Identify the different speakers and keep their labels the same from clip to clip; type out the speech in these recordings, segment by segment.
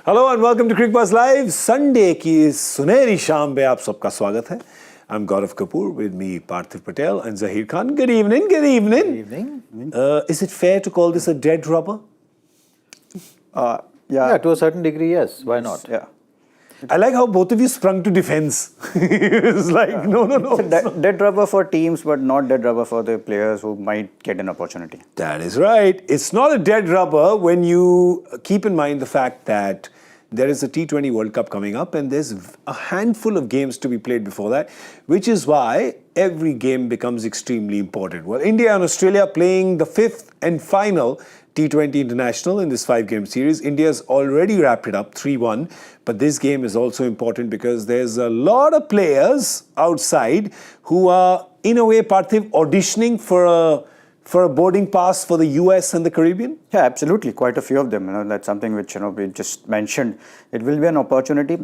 Speaker 1: Hello and welcome to Cricbuzz Live. Sunday की सुनहरी शाम पे आप सबका स्वागत है. I'm Gaurav Kapur with me Parthiv Patel and Zaheer Khan. Good evening. Good evening.
Speaker 2: Good evening.
Speaker 1: Is it fair to call this a dead rubber?
Speaker 2: Yeah, to a certain degree, yes. Why not?
Speaker 3: Yeah.
Speaker 1: I like how both of you sprung to defense. It's like, no.
Speaker 3: It's a dead rubber for teams, but not dead rubber for the players who might get an opportunity.
Speaker 1: That is right. It's not a dead rubber when you keep in mind the fact that there is a T20 World Cup coming up and there's a handful of games to be played before that, which is why every game becomes extremely important. Well, India and Australia playing the fifth and final T20 International in this 5-game series. India's already wrapped it up 3-1, but this game is also important because there's a lot of players outside who are, in a way, Parthiv, auditioning for a boarding pass for the US and the Caribbean?
Speaker 3: Yeah, absolutely. Quite a few of them. That's something which we just mentioned. It will be an opportunity.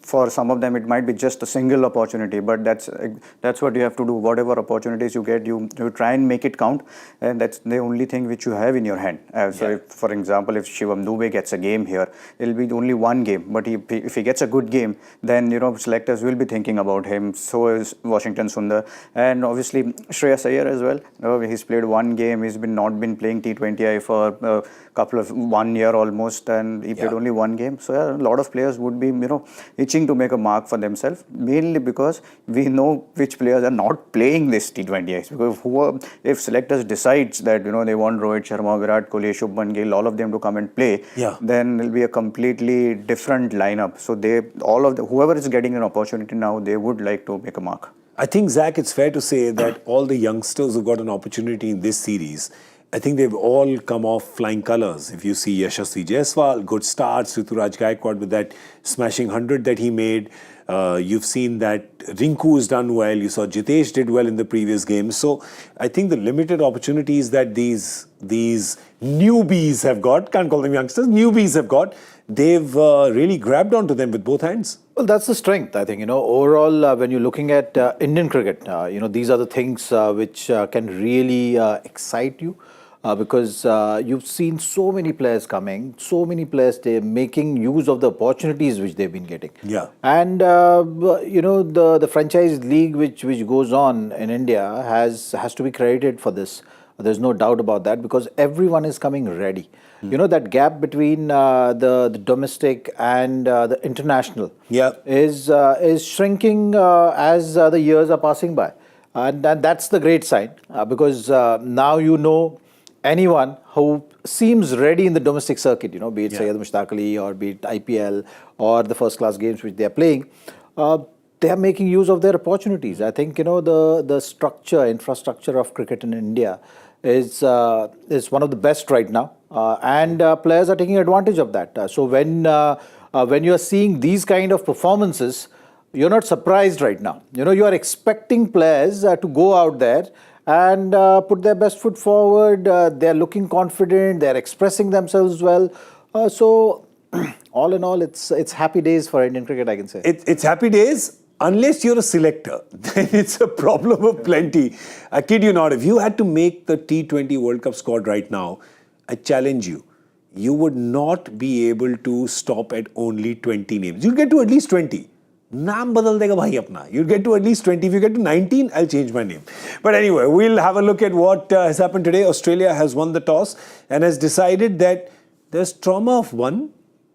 Speaker 3: For some of them, it might be just a single opportunity, but that's what you have to do. Whatever opportunities you get, you try and make it count, and that's the only thing which you have in your hand. If, for example, if Shivam Dube gets a game here, it'll be only one game. But if he gets a good game, then selectors will be thinking about him. So is Washington Sundar, and obviously Shreyas Iyer as well. He's played one game. He's not been playing T20I for a couple of 1 year almost, and he played only one game. So a lot of players would be itching to make a mark for themselves, mainly because we know which players are not playing this T20Is. Because if selectors decides that they want Rohit Sharma, Virat Kohli, Shubman Gill, all of them to come and play, then it'll be a completely different lineup. So whoever is getting an opportunity now, they would like to make a mark.
Speaker 1: I think, Zach, it's fair to say that all the youngsters who got an opportunity in this series, I think they've all come off flying colours. If you see Yashasvi Jaiswal, good starts, Rituraj Gaikwad with that smashing 100 that he made. You've seen that Rinku's done well. You saw Jitesh did well in the previous game. So I think the limited opportunities that these newbies have got, can't call them youngsters, newbies have got, they've really grabbed onto them with both hands.
Speaker 2: Well, that's the strength, I think. Overall, when you're looking at Indian cricket, these are the things which can really excite you. Because you've seen so many players coming, so many players making use of the opportunities which they've been getting.
Speaker 1: Yeah.
Speaker 2: And the franchise league which goes on in India has to be credited for this. There's no doubt about that, because everyone is coming ready. That gap between the domestic and the international is shrinking as the years are passing by. And that's the great sign, because now anyone who seems ready in the domestic circuit, be it Syed Mushtaq Ali or be it IPL or the first class games which they are playing, they are making use of their opportunities. I think, the infrastructure of cricket in India is one of the best right now, and players are taking advantage of that. So when you are seeing these kind of performances, you're not surprised right now. You are expecting players to go out there and put their best foot forward. They're looking confident. They're expressing themselves well. So all in all, it's happy days for Indian cricket, I can say.
Speaker 1: It's happy days. Unless you're a selector, then it's a problem of plenty. I kid you not, if you had to make the T20 World Cup squad right now, I challenge you, you would not be able to stop at only 20 names. You'll get to at least 20. Naam badal dega bhai apna. You'll get to at least 20. If you get to 19, I'll change my name. But anyway, we'll have a look at what has happened today. Australia has won the toss and has decided that there's trauma of one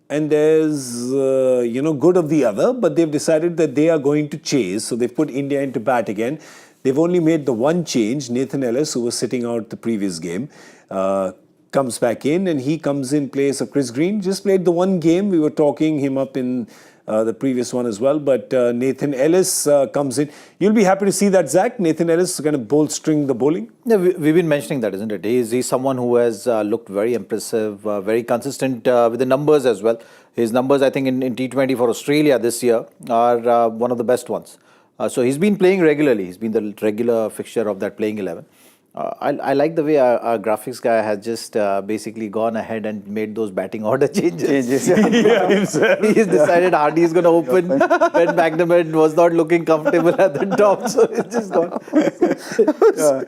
Speaker 1: and there's, good of the other, but they've decided that they are going to chase. So they've put India into bat again. They've only made the one change. Nathan Ellis, who was sitting out the previous game, comes back in, and he comes in place of Chris Green. Just played the one game. We were talking him up in the previous one as well, but Nathan Ellis comes in. You'll be happy to see that, Zach. Nathan Ellis kind of bolstering the bowling.
Speaker 2: Yeah, we've been mentioning that, isn't it? He's someone who has looked very impressive, very consistent with the numbers as well. His numbers, I think, in T20 for Australia this year are one of the best ones. So he's been playing regularly. He's been the regular fixture of that playing 11. I like the way our graphics guy has just basically gone ahead and made those batting order changes. He's decided Hardy is going to open. Ben McNamara was not looking comfortable at the top, so he's just gone.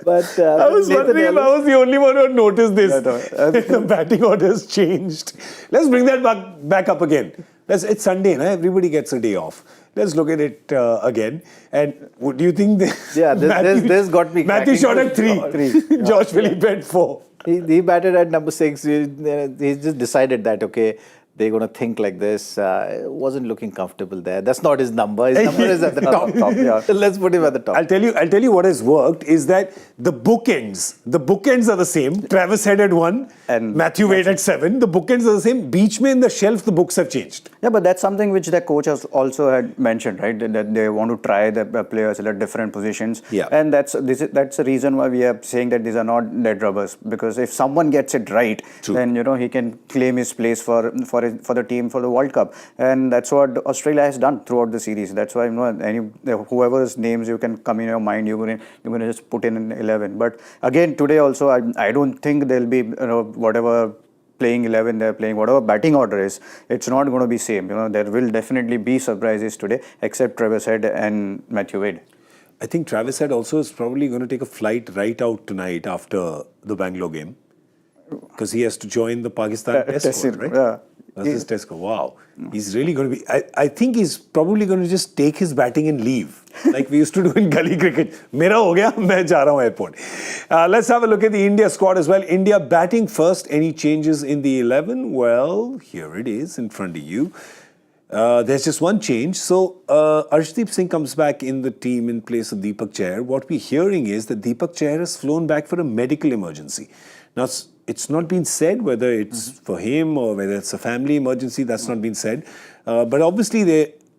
Speaker 2: But
Speaker 1: I was wondering if I was the only one who had noticed this. The batting orders changed. Let's bring that back up again. It's Sunday, na? Everybody gets a day off. Let's look at it again. And do you think
Speaker 2: this got me.
Speaker 1: Matthew shot at 3. Josh Philippe at 4.
Speaker 2: He batted at number 6. He just decided that, okay, they're going to think like this. Wasn't looking comfortable there. That's not his number. His number is at the top. Yeah. Let's put him at the top.
Speaker 1: I'll tell you what has worked is that the bookends are the same. Travis Head at 1 and Matthew Wade at 7. The bookends are the same. Beach mein in the shelf, the books have changed.
Speaker 3: Yeah, but that's something which the coach has also had mentioned, right? That they want to try the players at different positions.
Speaker 1: Yeah.
Speaker 3: And that's the reason why we are saying that these are not dead rubbers. Because if someone gets it right, then he can claim his place for the team for the World Cup, and that's what Australia has done throughout the series. That's why whoever's names you can come in your mind, you're gonna just put in 11. But again, today also, I don't think there'll be whatever playing 11 they're playing, whatever batting order is, it's not going to be same. There will definitely be surprises today, except Travis Head and Matthew Wade.
Speaker 1: I think Travis Head also is probably going to take a flight right out tonight after the Bangalore game, because he has to join the Pakistan test squad, right?
Speaker 3: Yeah.
Speaker 1: That's his test score. Wow. He's really going to be... I think he's probably going to just take his batting and leave. Like we used to do in gully cricket. Mera ho gaya, main ja raha hu airport. Let's have a look at the India squad as well. India batting first. Any changes in the 11? Well, here it is in front of you. There's just one change. So, Arshdeep Singh comes back in the team in place of Deepak Chahar. What we're hearing is that Deepak Chahar has flown back for a medical emergency. Now, it's not been said whether it's for him or whether it's a family emergency. That's not been said. But obviously,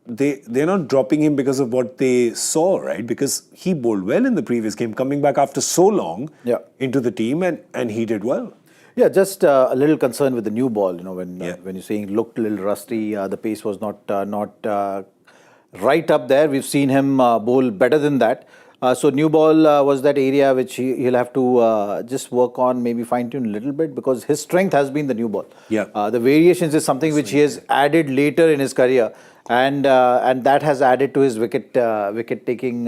Speaker 1: they're not dropping him because of what they saw, right? Because he bowled well in the previous game, coming back after so long into the team, and he did well.
Speaker 2: Yeah, just a little concern with the new ball. When you're saying looked a little rusty, the pace was not right up there. We've seen him bowl better than that. So new ball was that area which he'll have to just work on, maybe fine tune a little bit, because his strength has been the new ball.
Speaker 1: Yeah.
Speaker 2: The variations is something which he has added later in his career, and that has added to his wicket taking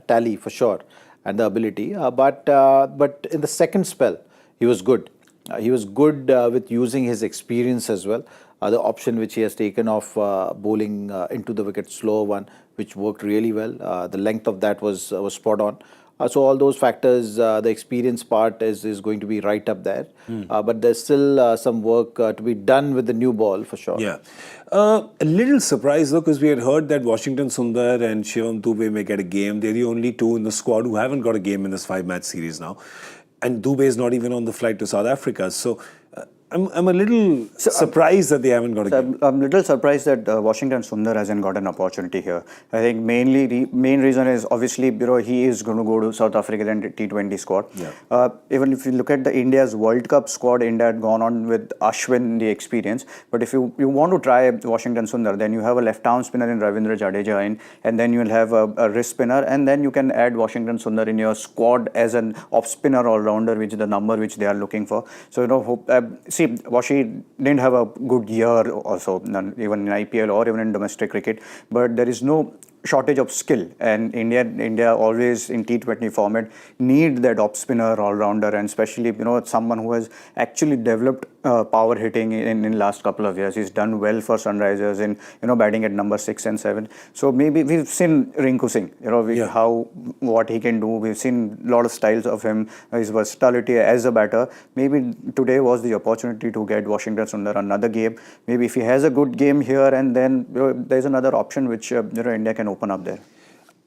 Speaker 2: tally for sure, and the ability. But in the second spell, he was good. He was good with using his experience as well. The option which he has taken of bowling into the wicket, slow one, which worked really well. The length of that was spot on. So all those factors, the experience part is going to be right up there. But there's still some work to be done with the new ball for sure.
Speaker 1: Yeah. A little surprised though, because we had heard that Washington Sundar and Shivam Dube may get a game. They're the only two in the squad who haven't got a game in this 5-match series now. And Dube is not even on the flight to South Africa. So I'm a little surprised that they haven't got a game.
Speaker 3: I'm a little surprised that Washington Sundar hasn't got an opportunity here. I think main reason is obviously he is going to go to South Africa and T20 squad.
Speaker 1: Yeah.
Speaker 3: Even if you look at the India's World Cup squad, India had gone on with Ashwin, the experience. But if you want to try Washington Sundar, then you have a left-arm spinner in Ravindra Jadeja and then you'll have a wrist spinner, and then you can add Washington Sundar in your squad as an off-spinner all-rounder, which is the number which they are looking for. So, see, Washi didn't have a good year also, even in IPL or even in domestic cricket, but there is no shortage of skill, and India always in T20 format need that off spinner all-rounder, and especially someone who has actually developed power hitting in last couple of years. He's done well for Sunrisers in batting at number 6 and 7. So maybe we've seen Rinku Singh, what he can do. We've seen a lot of styles of him, his versatility as a batter. Maybe today was the opportunity to get Washington Sundar another game. Maybe if he has a good game here, and then there's another option which India can open up there.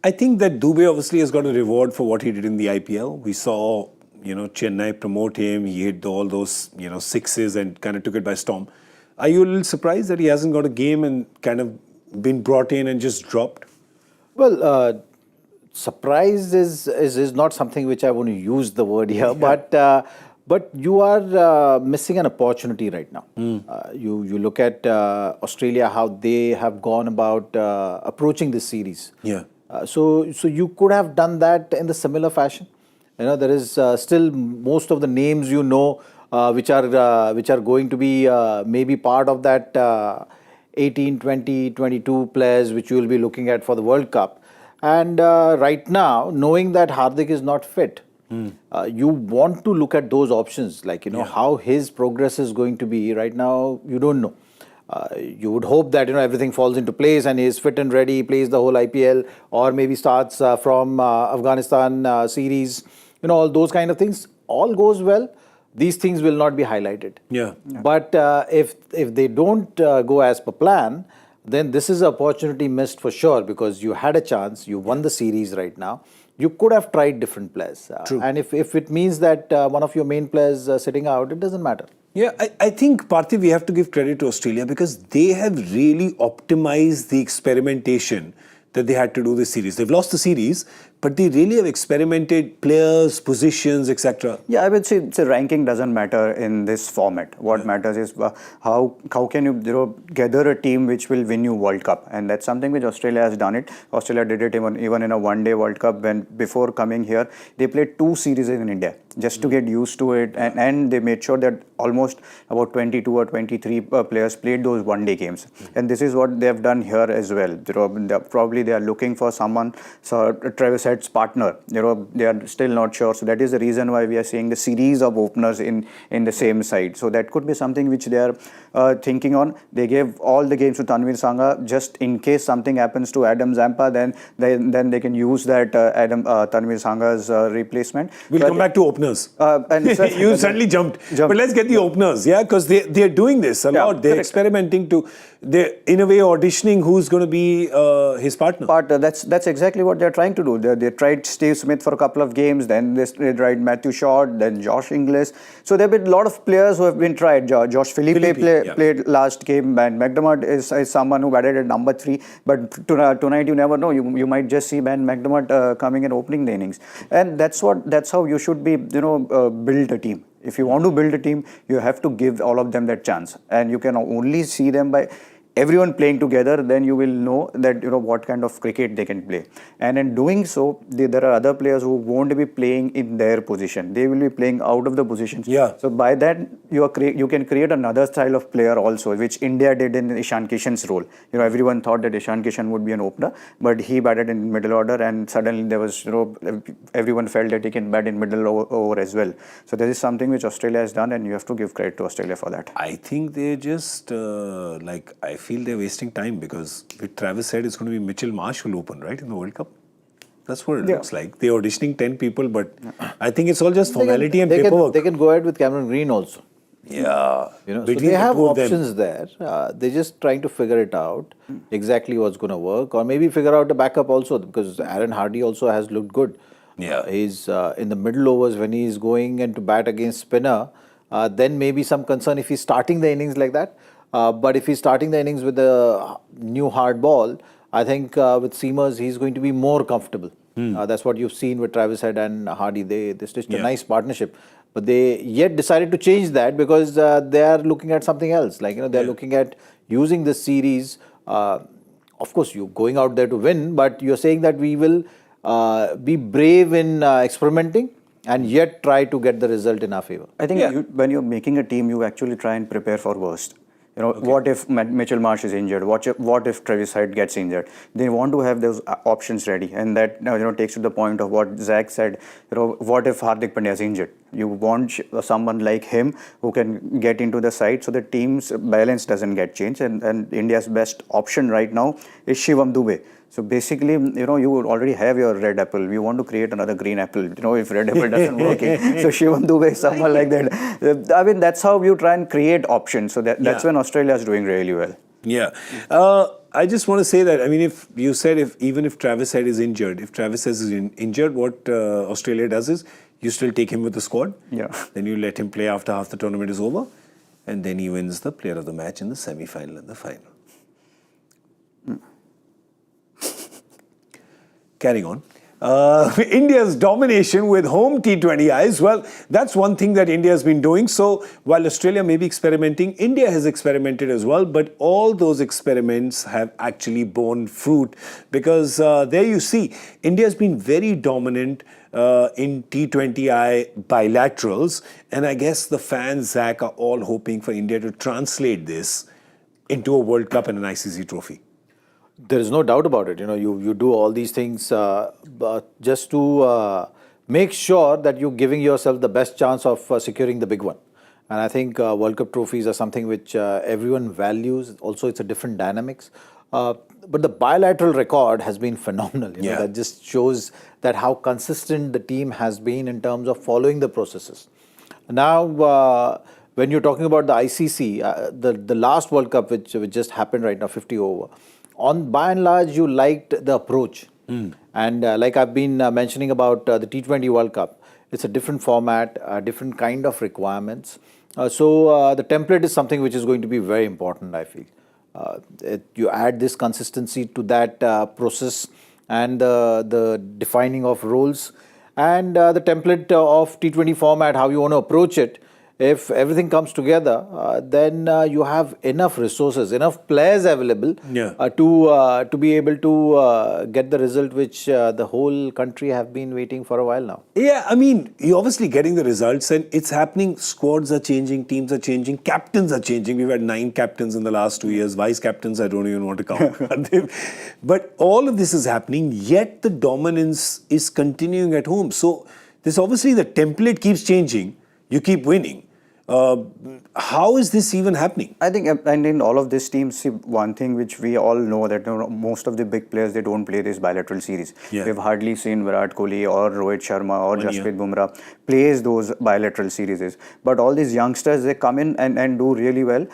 Speaker 1: I think that Dube obviously has got a reward for what he did in the IPL. We saw, Chennai promote him. He hit all those, sixes and kind of took it by storm. Are you a little surprised that he hasn't got a game and kind of been brought in and just dropped?
Speaker 2: Well, surprise is not something which I want to use the word here, but you are missing an opportunity right now. You look at Australia, how they have gone about approaching this series.
Speaker 1: Yeah.
Speaker 2: So you could have done that in the similar fashion. There is still most of the names which are going to be maybe part of that 18, 20, 22 players which you will be looking at for the World Cup. And right now, knowing that Hardik is not fit, you want to look at those options, like how his progress is going to be. Right now, you don't know. You would hope that everything falls into place and he is fit and ready, plays the whole IPL, or maybe starts from Afghanistan series. All those kind of things. All goes well, these things will not be highlighted. But if they don't go as per plan, then this is an opportunity missed for sure, because you had a chance, you won the series right now. You could have tried different players. And if it means that one of your main players sitting out, it doesn't matter.
Speaker 1: Yeah, I think, Parthiv, we have to give credit to Australia because they have really optimized the experimentation that they had to do this series. They've lost the series, but they really have experimented players, positions, etc.
Speaker 3: Yeah, I would say the ranking doesn't matter in this format. What matters is how can you gather a team which will win you World Cup, and that's something which Australia has done it. Australia did it even in a one-day World Cup, when before coming here they played 2 series in India just to get used to it, and they made sure that almost about 22 or 23 players played those one-day games. And this is what they have done here as well. Probably they are looking for someone, so Travis Head's partner. They are still not sure. So that is the reason why we are seeing the series of openers in the same side. So that could be something which they are thinking on. They gave all the games to Tanvir Sangha just in case something happens to Adam Zampa. Then they can use that Tanvir Sangha's replacement.
Speaker 1: We'll come back to openers. You suddenly jumped. But let's get the openers, because they're doing this a lot. They're experimenting they're in a way auditioning who's going to be his partner.
Speaker 3: That's exactly what they're trying to do. They tried Steve Smith for a couple of games, then they tried Matthew Short, then Josh Inglis. So there have been a lot of players who have been tried. Josh Philippe played last game, and McDermott is someone who batted at number 3. But tonight you never know. You might just see Ben McDermott coming and opening the innings. And that's how you should be, build a team. If you want to build a team, you have to give all of them that chance. And you can only see them by everyone playing together, then you will know that what kind of cricket they can play. And in doing so, there are other players who won't be playing in their position. They will be playing out of the positions. So by that, you can create another style of player also, which India did in Ishan Kishan's role. Everyone thought that Ishan Kishan would be an opener, but he batted in middle order, and suddenly there was everyone felt that he can bat in middle over as well. So this is something which Australia has done, and you have to give credit to Australia for that.
Speaker 1: I think they're just I feel they're wasting time, because with Travis Head, it's going to be Mitchell Marsh who will open, right, in the World Cup. That's what it looks like. They're auditioning 10 people, but I think it's all just formality and paperwork.
Speaker 2: They can go ahead with Cameron Green also.
Speaker 1: Yeah.
Speaker 2: So they have options there. They're just trying to figure it out, exactly what's going to work, or maybe figure out a backup also, because Aaron Hardy also has looked good. He's in the middle overs when he's going and to bat against spinner. Then maybe some concern if he's starting the innings like that. But if he's starting the innings with a new hard ball, I think with seamers he's going to be more comfortable. That's what you've seen with Travis Head and Hardy. They stitched a nice partnership. But they yet decided to change that, because they are looking at something else. They're looking at using this series. Of course, you're going out there to win, but you're saying that we will be brave in experimenting and yet try to get the result in our favor.
Speaker 3: I think when you're making a team, you actually try and prepare for worst. What if Mitchell Marsh is injured? What if Travis Head gets injured? They want to have those options ready, and that takes to the point of what Zach said. What if Hardik Pandya is injured? You want someone like him who can get into the side, so the team's balance doesn't get changed. And India's best option right now is Shivam Dube. So basically, you already have your red apple. You want to create another green apple, if red apple doesn't work. So Shivam Dube is someone like that. I mean, that's how you try and create options. So that's when Australia is doing really well.
Speaker 1: Yeah. I just want to say that, if you said even if Travis Head is injured, if Travis Head is injured, what Australia does is you still take him with the squad. Then you let him play after half the tournament is over. And then he wins the player of the match in the semi-final and the final. Carrying on. India's domination with home T20Is. Well, that's one thing that India has been doing. So while Australia may be experimenting, India has experimented as well. But all those experiments have actually borne fruit because there you see, India has been very dominant in T20I bilaterals. And I guess the fans, Zach, are all hoping for India to translate this into a World Cup and an ICC trophy.
Speaker 2: There is no doubt about it. You do all these things but just to make sure that you're giving yourself the best chance of securing the big one. And I think World Cup trophies are something which everyone values. Also, it's a different dynamics. But the bilateral record has been phenomenal. That just shows that how consistent the team has been in terms of following the processes. Now, when you're talking about the ICC, the last World Cup which just happened right now, 50 over, by and large, you liked the approach. And like I've been mentioning about the T20 World Cup, it's a different format, different kind of requirements. So the template is something which is going to be very important, I feel. You add this consistency to that process and the defining of roles and the template of T20 format, how you want to approach it. If everything comes together, then you have enough resources, enough players available to be able to get the result which the whole country have been waiting for a while now.
Speaker 1: Yeah, I mean, you're obviously getting the results and it's happening. Squads are changing, teams are changing, captains are changing. We've had 9 captains in the last 2 years. Vice captains, I don't even want to count. But all of this is happening, yet the dominance is continuing at home. So this obviously the template keeps changing. You keep winning. How is this even happening?
Speaker 3: I think, and in all of these teams, see, one thing which we all know that most of the big players, they don't play this bilateral series. We've hardly seen Virat Kohli or Rohit Sharma or Jasprit Bumrah plays those bilateral series. But all these youngsters, they come in and do really well.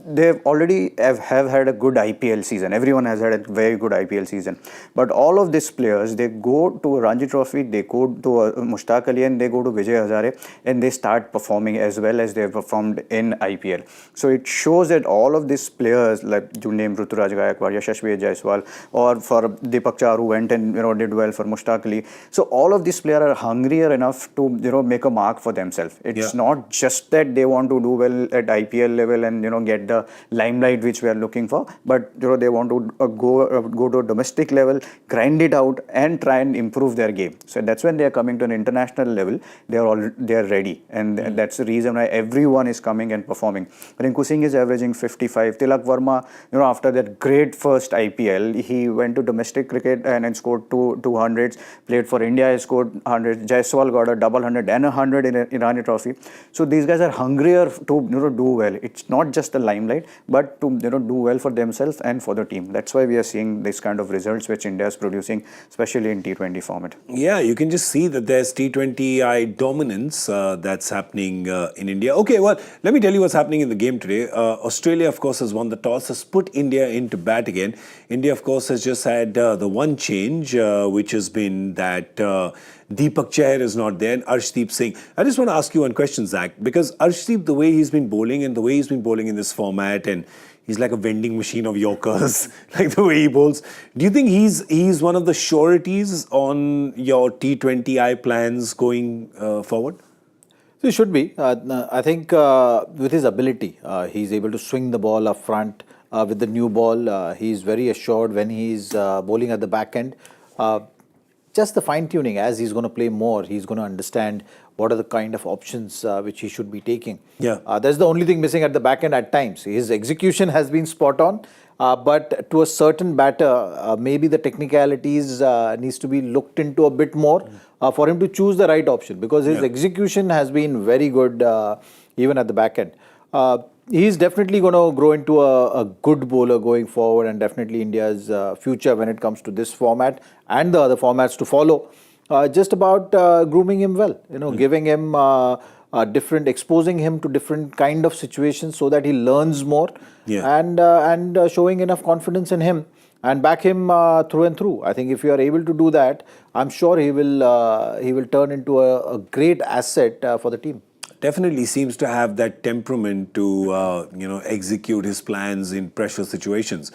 Speaker 3: They've already have had a good IPL season. Everyone has had a very good IPL season. But all of these players, they go to Ranji Trophy, they go to Mushtaq Ali and they go to Vijay Hazare and they start performing as well as they have performed in IPL. So it shows that all of these players, like you name Ruturaj Gaikwad, Yashasvi Jaiswal, or for Deepak Chahar who went and did well for Mushtaq Ali. So all of these players are hungrier enough to make a mark for themselves. It's not just that they want to do well at IPL level and get the limelight which we are looking for, but they want to go to a domestic level, grind it out, and try and improve their game. So that's when they are coming to an international level. They are ready, and that's the reason why everyone is coming and performing. Rinku Singh is averaging 55. Tilak Verma, after that great first IPL, he went to domestic cricket and scored 200s. Played for India, he scored 100. Jaiswal got a double 100 and 100 in Irani Trophy. So these guys are hungrier to do well. It's not just the limelight, but to do well for themselves and for the team. That's why we are seeing this kind of results which India is producing, especially in T20 format.
Speaker 1: Yeah, you can just see that there's T20I dominance that's happening in India. Okay, well, let me tell you what's happening in the game today. Australia, of course, has won the toss, has put India into bat again. India, of course, has just had the one change, which has been that Deepak Chahar is not there and Arshdeep Singh. I just want to ask you one question, Zach, because Arshdeep, the way he's been bowling and the way he's been bowling in this format, and he's like a vending machine of Yorkers, like the way he bowls. Do you think he's one of the sureties on your T20I plans going forward?
Speaker 2: So he should be. I think with his ability, he's able to swing the ball up front with the new ball. He's very assured when he's bowling at the back end. Just the fine-tuning, as he's going to play more, he's going to understand what are the kind of options which he should be taking. That's the only thing missing at the back end at times. His execution has been spot on, but to a certain batter, maybe the technicalities needs to be looked into a bit more for him to choose the right option, because his execution has been very good even at the back end. He's definitely going to grow into a good bowler going forward, and definitely India's future when it comes to this format and the other formats to follow. Just about grooming him well, giving him exposing him to different kind of situations so that he learns more, and showing enough confidence in him and back him through and through. I think if you are able to do that, I'm sure he will turn into a great asset for the team.
Speaker 1: definitely seems to have that temperament to, execute his plans in pressure situations.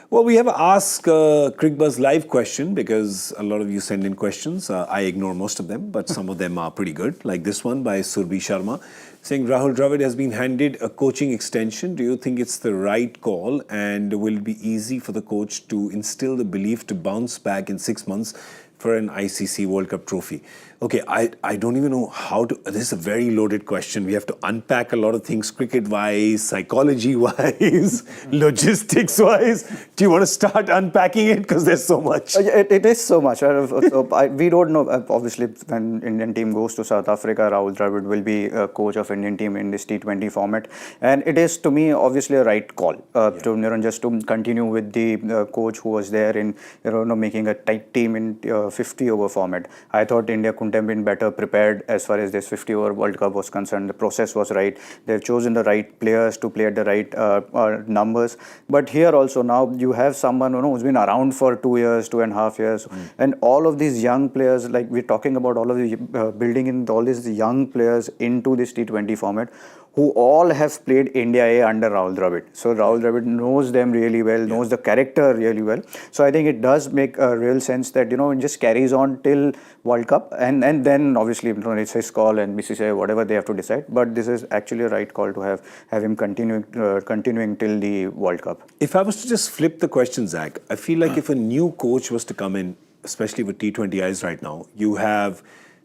Speaker 1: Well, we have a Ask Cricbuzz live question because a lot of you send in questions. I ignore most of them, but some of them are pretty good, like this one by Surbi Sharma, saying Rahul Dravid has been handed a coaching extension. Do you think it's the right call, and will it be easy for the coach to instill the belief to bounce back in 6 months for an ICC World Cup trophy? Okay, I don't even know how to... This is a very loaded question. We have to unpack a lot of things, cricket-wise, psychology-wise, logistics-wise. Do you want to start unpacking it? Because there's so much.
Speaker 3: It is so much. We don't know. Obviously, when Indian team goes to South Africa, Rahul Dravid will be coach of Indian team in this T20 format. And it is, to me, obviously a right call to just to continue with the coach who was there in making a tight team in 50-over format. I thought India couldn't have been better prepared as far as this 50-over World Cup was concerned. The process was right. They've chosen the right players to play at the right numbers. But here also now you have someone who's been around for 2 years, 2.5 years, and all of these young players, like we're talking about all of the building in all these young players into this T20 format, who all have played India A under Rahul Dravid. So Rahul Dravid knows them really well, knows the character really well. So I think it does make a real sense that, it just carries on till World Cup. And then obviously, it's his call and BCCI, whatever they have to decide. But this is actually a right call to have him continuing till the World Cup.
Speaker 1: If I was to just flip the question, Zach, I feel like if a new coach was to come in, especially with T20 eyes right now, you have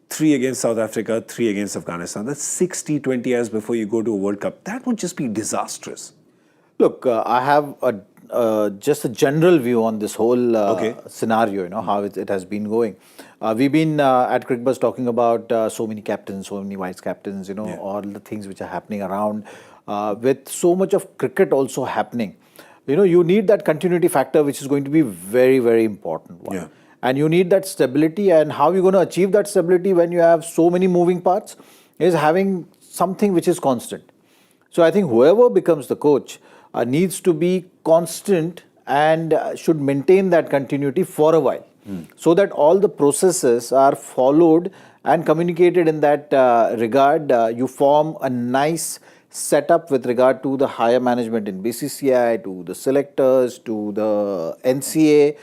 Speaker 1: 3 against South Africa, 3 against Afghanistan. That's 6 T20 years before you go to a World Cup. That would just be disastrous.
Speaker 2: Look, I have just a general view on this whole scenario, how it has been going. We've been at Cricbuzz talking about so many captains, so many vice captains, all the things which are happening around. With so much of cricket also happening, you need that continuity factor, which is going to be very, very important one.
Speaker 1: Yeah.
Speaker 2: And you need that stability, and how you're going to achieve that stability when you have so many moving parts is having something which is constant. So I think whoever becomes the coach needs to be constant and should maintain that continuity for a while, so that all the processes are followed and communicated in that regard. You form a nice setup with regard to the higher management in BCCI, to the selectors, to the NCA,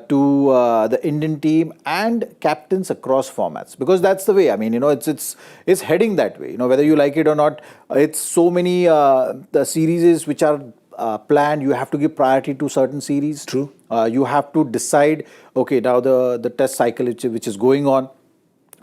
Speaker 2: to the Indian team and captains across formats, because that's the way. I mean, it's heading that way. Whether you like it or not, it's so many the series which are planned. You have to give priority to certain series.
Speaker 1: True.
Speaker 2: You have to decide. Okay, now the test cycle which is going on.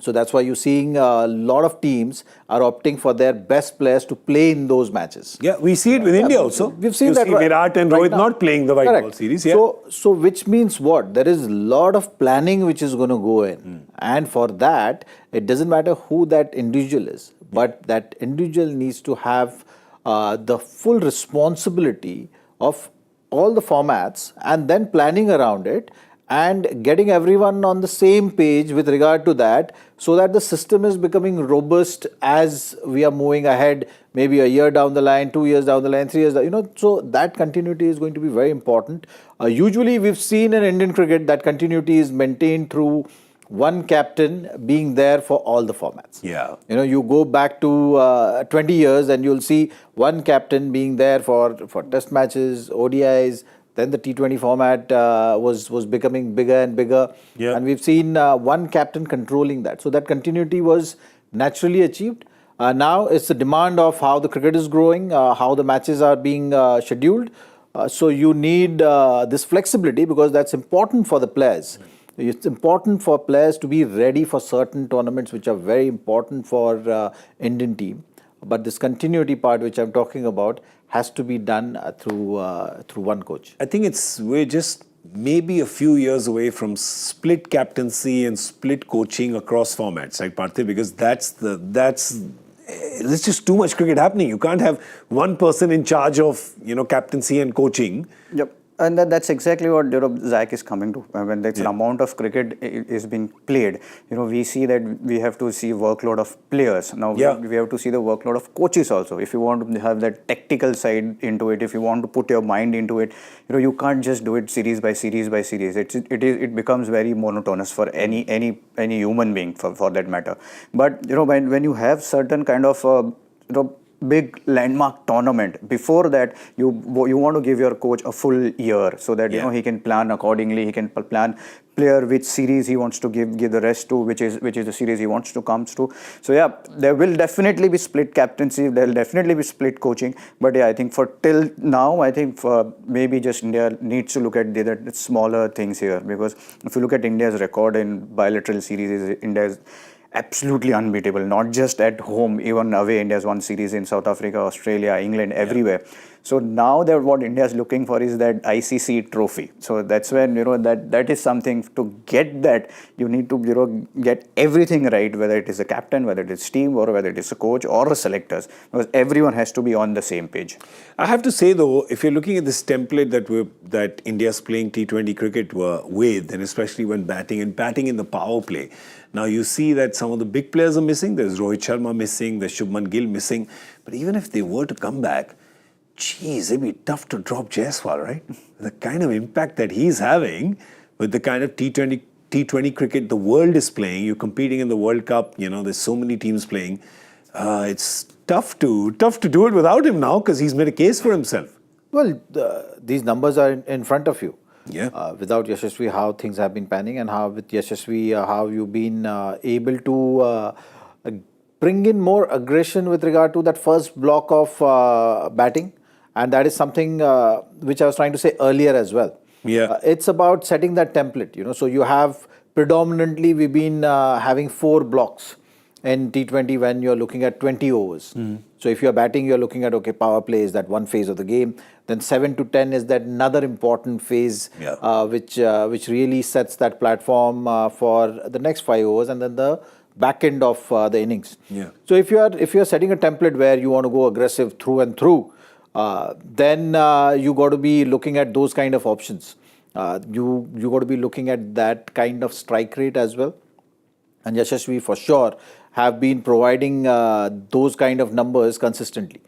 Speaker 2: So that's why you're seeing a lot of teams are opting for their best players to play in those matches.
Speaker 1: Yeah, we see it with India also.
Speaker 2: We've seen
Speaker 1: you
Speaker 2: that
Speaker 1: see Virat and Rohit not playing the white ball series. Yeah.
Speaker 2: So which means what? There is a lot of planning which is going to go in. And for that, it doesn't matter who that individual is, but that individual needs to have the full responsibility of all the formats and then planning around it, and getting everyone on the same page with regard to that, so that the system is becoming robust as we are moving ahead, maybe a year down the line, 2 years down the line, 3 years down, so that continuity is going to be very important. Usually we've seen in Indian cricket that continuity is maintained through one captain being there for all the formats.
Speaker 1: Yeah.
Speaker 2: You go back to 20 years and you'll see one captain being there for test matches, ODIs. Then the T20 format was becoming bigger and bigger.
Speaker 1: Yeah.
Speaker 2: And we've seen one captain controlling that. So that continuity was naturally achieved. Now it's the demand of how the cricket is growing, how the matches are being scheduled. So you need this flexibility, because that's important for the players. It's important for players to be ready for certain tournaments which are very important for Indian team. But this continuity part which I'm talking about has to be done through one coach.
Speaker 1: I think we're just maybe a few years away from split captaincy and split coaching across formats, right, Parthiv? Because there's just too much cricket happening. You can't have one person in charge of captaincy and coaching.
Speaker 3: Yep. And that's exactly what Zach is coming to. When that's an amount of cricket is being played, we see that we have to see workload of players. Now we have to see the workload of coaches also. If you want to have that tactical side into it, if you want to put your mind into it, you can't just do it series by series by series. It becomes very monotonous for any human being for that matter. But when you have certain kind of big landmark tournament, before that you want to give your coach a full year so that he can plan accordingly. He can plan player which series he wants to give the rest to, which is the series he wants to comes to. So there will definitely be split captaincy, there will definitely be split coaching, but I think for till now, I think for maybe just India needs to look at the smaller things here, because if you look at India's record in bilateral series, India is absolutely unbeatable, not just at home, even away. India's won series in South Africa, Australia, England, everywhere. So now that what India is looking for is that ICC trophy. So that's when that is something. To get that, you need to get everything right, whether it is a captain, whether it is team, or whether it is a coach or the selectors, because everyone has to be on the same page.
Speaker 1: I have to say though, if you're looking at this template that India's playing T20 cricket with, and especially when batting in the power play, now you see that some of the big players are missing. There's Rohit Sharma missing, there's Shubman Gill missing. But even if they were to come back, geez, it'd be tough to drop Jaiswal, right? The kind of impact that he's having with the kind of T20 cricket the world is playing. You're competing in the World Cup. There's so many teams playing. It's tough to do it without him now, because he's made a case for himself.
Speaker 2: Well, these numbers are in front of you.
Speaker 1: Yeah.
Speaker 2: Without Yashasvi, how things have been panning, and how with Yashasvi, how you've been able to bring in more aggression with regard to that first block of batting. And that is something which I was trying to say earlier as well.
Speaker 1: Yeah.
Speaker 2: It's about setting that template, So you have predominantly, we've been having 4 blocks in T20 when you're looking at 20 overs. So if you're batting, you're looking at, power play is that one phase of the game. Then 7 to 10 is that another important phase, which really sets that platform for the next 5 overs, and then the back end of the innings.
Speaker 1: Yeah.
Speaker 2: So if you're setting a template where you want to go aggressive through and through, then you got to be looking at those kind of options. You got to be looking at that kind of strike rate as well. And Yashasvi for sure have been providing those kind of numbers consistently.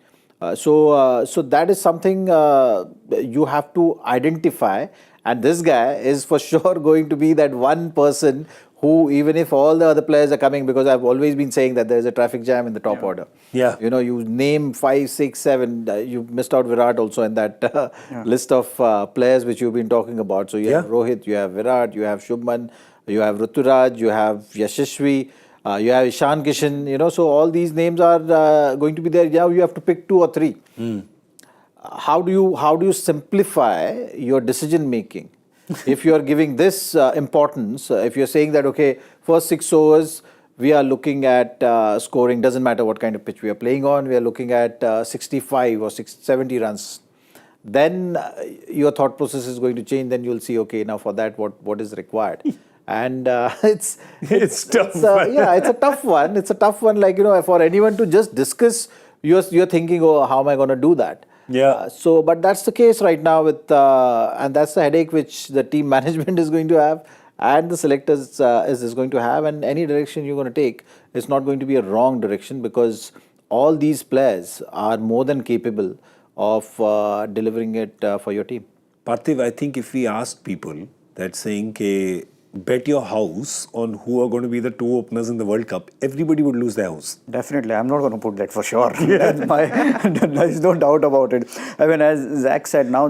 Speaker 2: So that is something you have to identify. And this guy is for sure going to be that one person who, even if all the other players are coming, because I've always been saying that there's a traffic jam in the top order.
Speaker 1: Yeah.
Speaker 2: You name 5, 6, 7, you missed out Virat also in that list of players which you've been talking about. So you have Rohit, you have Virat, you have Shubman, you have Ruturaj, you have Yashasvi, you have Ishan Kishan, so all these names are going to be there. Now you have to pick 2 or 3. How do you simplify your decision making? If you are giving this importance, if you're saying that, first 6 overs, we are looking at scoring, doesn't matter what kind of pitch we are playing on, we are looking at 65 or 70 runs. Then your thought process is going to change. Then you'll see, now for that, what is required? And it's
Speaker 1: tough.
Speaker 2: It's a tough one. It's a tough one. For anyone to just discuss, you're thinking, how am I going to do that?
Speaker 1: Yeah.
Speaker 2: But that's the case right now with, and that's the headache which the team management is going to have, and the selectors is going to have. And any direction you're going to take is not going to be a wrong direction, because all these players are more than capable of delivering it for your team.
Speaker 1: Parthiv, I think if we ask people that saying, bet your house on who are going to be the 2 openers in the World Cup, everybody would lose their house.
Speaker 3: Definitely. I'm not going to put that for sure. There's no doubt about it. I mean, as Zach said, now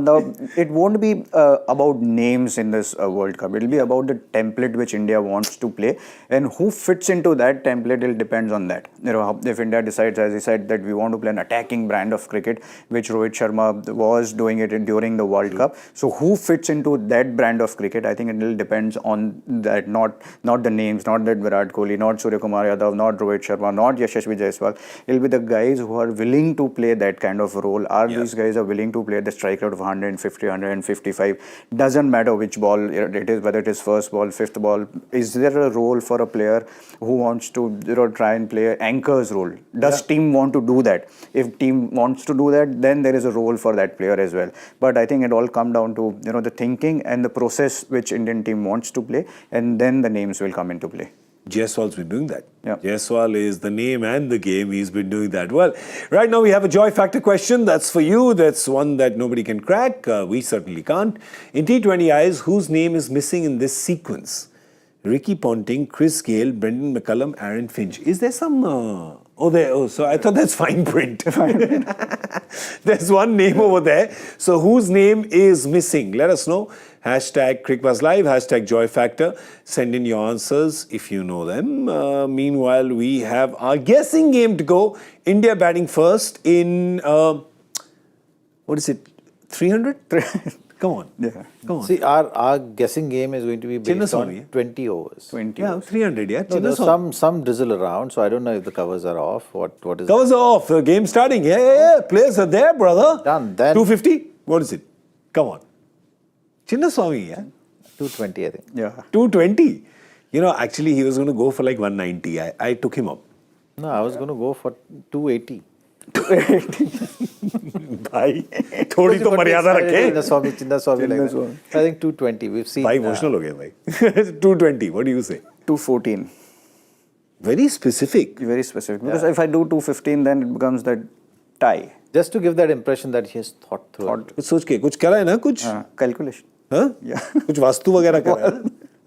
Speaker 3: it won't be about names in this World Cup. It'll be about the template which India wants to play, and who fits into that template, it depends on that. If India decides, as he said, that we want to play an attacking brand of cricket, which Rohit Sharma was doing it during the World Cup. So who fits into that brand of cricket, I think it will depend on on that, not the names, not that Virat Kohli, not Suryakumar Yadav, not Rohit Sharma, not Yashasvi Jaiswal. It'll be the guys who are willing to play that kind of role. These guys are willing to play the strike rate of 150, 155? Doesn't matter which ball it is, whether it is first ball, fifth ball. Is there a role for a player who wants to try and play an anchor's role? Does team want to do that? If team wants to do that, then there is a role for that player as well. But I think it all comes down to the thinking and the process which Indian team wants to play, and then the names will come into play.
Speaker 1: Jaiswal's been doing that.
Speaker 3: Yeah.
Speaker 1: Jaiswal is the name and the game. He's been doing that. Well, right now we have a joy factor question. That's for you. That's one that nobody can crack. We certainly can't. In T20 eyes, whose name is missing in this sequence? Ricky Ponting, Chris Gayle, Brendan McCullum, Aaron Finch. Is there some... so I thought that's fine print. There's one name over there. So whose name is missing? Let us know. Hashtag Cricbuzz Live, hashtag Joy Factor. Send in your answers if you know them. Meanwhile, we have our guessing game to go. India batting first in, what is it, 300? Come on.
Speaker 3: Yeah.
Speaker 1: Come on.
Speaker 2: See, our guessing game is going to be based on 20 overs.
Speaker 3: 20.
Speaker 1: Yeah, 300, yeah.
Speaker 2: No, there's some drizzle around, so I don't know if the covers are off. What is
Speaker 1: Covers are off. The game starting. Yeah. Players are there, brother.
Speaker 2: Done. Then
Speaker 1: 250? What is it? Come on. Chinnaswamy, yeah.
Speaker 2: 220, I think.
Speaker 3: Yeah.
Speaker 1: 220. Actually, he was going to go for like 190. I took him up.
Speaker 2: No, I was going to go for 280.
Speaker 1: भाई थोड़ी तो मर्यादा रखें.
Speaker 2: Chinnaswamy like that. I think 220. We've seen.
Speaker 1: भाई emotional हो गया भाई. 220. What do you say?
Speaker 3: 214.
Speaker 1: Very specific.
Speaker 3: Very specific. Because if I do 215, then it becomes that tie.
Speaker 2: Just to give that impression that he has thought through.
Speaker 1: कुछ सोच के कुछ करा है ना कुछ?
Speaker 3: Calculation.
Speaker 1: हाँ? कुछ वास्तु वगैरह करा है?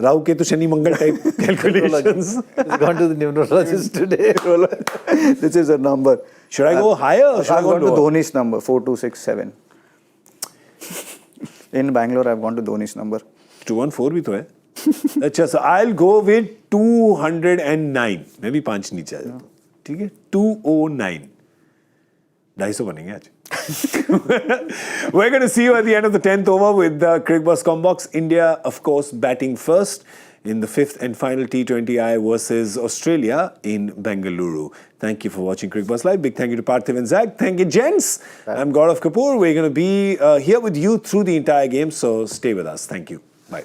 Speaker 1: राहु केतु शनि मंगल type calculations.
Speaker 2: He's gone to the numerologist today.
Speaker 3: This is a number.
Speaker 1: Should I go higher or should I
Speaker 3: I've
Speaker 1: go
Speaker 3: gone to
Speaker 1: lower?
Speaker 3: Dhoni's number, 4267. In Bangalore, I've gone to Dhoni's number.
Speaker 1: 214 भी तो है. अच्छा, so I'll go with 209. मैं भी 5 नीचे आ जाता हूँ. ठीक है? 209. 250 बनेंगे आज. We're going to see you at the end of the 10th over with the Cricbuzz Combox. India, of course, batting first in the 5th and final T20I versus Australia in Bengaluru. Thank you for watching Cricbuzz Live. Big thank you to Parthiv and Zach. Thank you, gents. I'm Gaurav Kapur. We're going to be here with you through the entire game, so stay with us. Thank you. Bye.